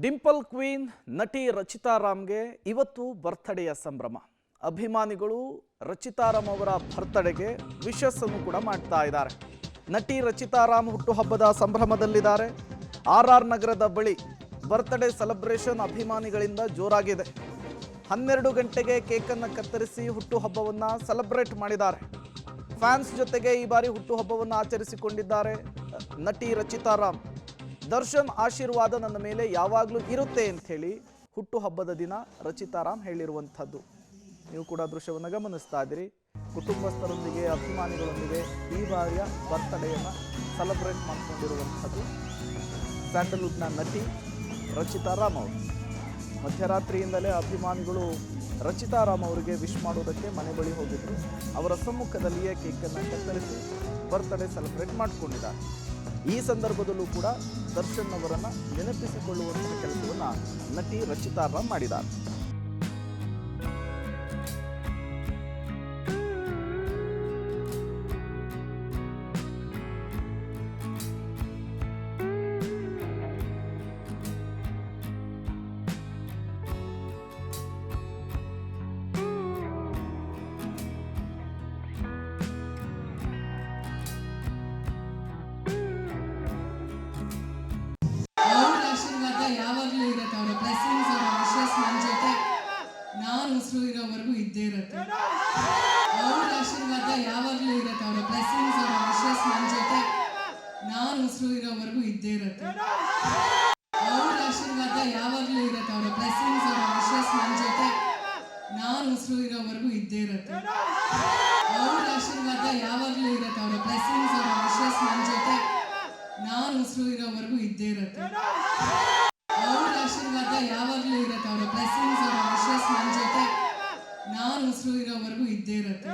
Dimple queen ನಟಿ ರಚಿತಾ ರಾಮ್ಗೆ ಇವತ್ತು ಬರ್ತ್ಡೇಯ ಸಂಭ್ರಮ. ಅಭಿಮಾನಿಗಳು ರಚಿತಾ ರಾಮ್ ಅವರ ಬರ್ತ್ಡೇಗೆ ವಿಶಸ್ ಅನ್ನು ಕೂಡ ಮಾಡ್ತಾ ಇದ್ದಾರೆ. ನಟಿ ರಚಿತಾ ರಾಮ್ ಹುಟ್ಟುಹಬ್ಬದ ಸಂಭ್ರಮದಲ್ಲಿದ್ದಾರೆ. ಆರ್ ನಗರದ ಬಳಿ ಬರ್ತ್ಡೇ ಸೆಲೆಬ್ರೇಷನ್ ಅಭಿಮಾನಿಗಳಿಂದ ಜೋರಾಗಿದೆ. 12 ಗಂಟೆಗೆ ಕೇಕನ್ನು ಕತ್ತರಿಸಿ ಹುಟ್ಟುಹಬ್ಬವನ್ನು ಸೆಲೆಬ್ರೇಟ್ ಮಾಡಿದ್ದಾರೆ. ಫ್ಯಾನ್ಸ್ ಜೊತೆಗೆ ಈ ಬಾರಿ ಹುಟ್ಟುಹಬ್ಬವನ್ನು ಆಚರಿಸಿಕೊಂಡಿದ್ದಾರೆ ನಟಿ ರಚಿತಾ ರಾಮ್. ದರ್ಶನ್ ಆಶೀರ್ವಾದ ನನ್ನ ಮೇಲೆ ಯಾವಾಗಲೂ ಇರುತ್ತೆ ಅಂತ ಹೇಳಿ ಹುಟ್ಟುಹಬ್ಬದ ದಿನ ರಚಿತಾ ರಾಮ್ ಹೇಳಿರುವಂಥದ್ದು. ನೀವು ಕೂಡ ದೃಶ್ಯವನ್ನು ಗಮನಿಸ್ತಾ ಇದ್ದೀರಿ. ಕುಟುಂಬಸ್ಥರೊಂದಿಗೆ ಅಭಿಮಾನಿಗಳೊಂದಿಗೆ ಈ ಬಾರಿಯ ಬರ್ತ್ಡೇಯನ್ನು ಸೆಲೆಬ್ರೇಟ್ ಮಾಡಿಕೊಂಡಿರುವಂಥದ್ದು ಸ್ಯಾಂಡಲ್ವುಡ್ನ ನಟಿ ರಚಿತಾ ರಾಮ್ ಅವರು. ಮಧ್ಯರಾತ್ರಿಯಿಂದಲೇ ಅಭಿಮಾನಿಗಳು ರಚಿತಾ ರಾಮ್ ಅವರಿಗೆ ವಿಶ್ ಮಾಡೋದಕ್ಕೆ ಮನೆ ಬಳಿ ಹೋಗಿದ್ರು. ಅವರ ಸಮ್ಮುಖದಲ್ಲಿಯೇ ಕೇಕನ್ನು ಕತ್ತರಿಸಿ ಬರ್ತ್ಡೇ ಸೆಲೆಬ್ರೇಟ್ ಮಾಡಿಕೊಂಡಿದ್ದಾರೆ. ಈ ಸಂದರ್ಭದಲ್ಲೂ ಕೂಡ ದರ್ಶನ್ ಅವರನ್ನು ನೆನಪಿಸಿಕೊಳ್ಳುವಂತಹ ಕೆಲಸವನ್ನು ನಟಿ ರಚಿತಾ ರಾಮ್ ಮಾಡಿದ್ದಾರೆ. ಯಾವಾಗಲೂ ಇರುತ್ತೆ. ಅವರ ಬ್ಲೆಸ್ಸಿಂಗ್ಸ್, ಅವರ ವಿಶಸ್ ನನ್ನ ಜೊತೆ ನಾನು ಉಸಿರು ಇರೋವರೆಗೂ ಇದ್ದೇ ಇರುತ್ತೆ. ಅವ್ರ ಆಶೀರ್ವಾದ ಯಾವಾಗಲೂ ಇರುತ್ತೆ. ಅವರ ಬ್ಲೆಸ್ಸಿಂಗ್ಸ್, ಅವರ ವಿಶಸ್ ನನ್ನ ಜೊತೆ ನಾನು ಉಸಿರು ಇರೋವರೆಗೂ ಇದ್ದೇ ಇರುತ್ತೆ. ಅವ್ರ ಆಶೀರ್ವಾದ ಯಾವಾಗಲೂ ಇರುತ್ತೆ. ಅವರ ಬ್ಲೆಸ್ಸಿಂಗ್ಸ್, ಅವರ ವಿಶಸ್ ನನ್ನ ಜೊತೆ ನಾನು ಉಸಿರು ಇರೋವರೆಗೂ ಇದ್ದೇ ಇರುತ್ತೆ. ಅವ್ರ ಆಶೀರ್ವಾದ ಯಾವಾಗಲೂ ಇರುತ್ತೆ. ಅವರ ಬ್ಲೆಸ್ಸಿಂಗ್ಸ್, ಅವರ ವಿಶಸ್ ನನ್ನ ಜೊತೆ ನಾನು ಉಸಿರು ಇರೋವರೆಗೂ ಇದ್ದೇ ಇರುತ್ತೆ. ಅವ್ರ ಆಶೀರ್ವಾದ ಯಾವಾಗಲೂ ಇರುತ್ತೆ. ಅವರ ಬ್ಲೆಸ್ಸಿಂಗ್ಸ್, ಅವರ ವಿಶಸ್ ನನ್ನ ಜೊತೆ ನಾನು ಉಸಿರು ಇರೋವರೆಗೂ ಇದ್ದೇ ಇರುತ್ತೆ.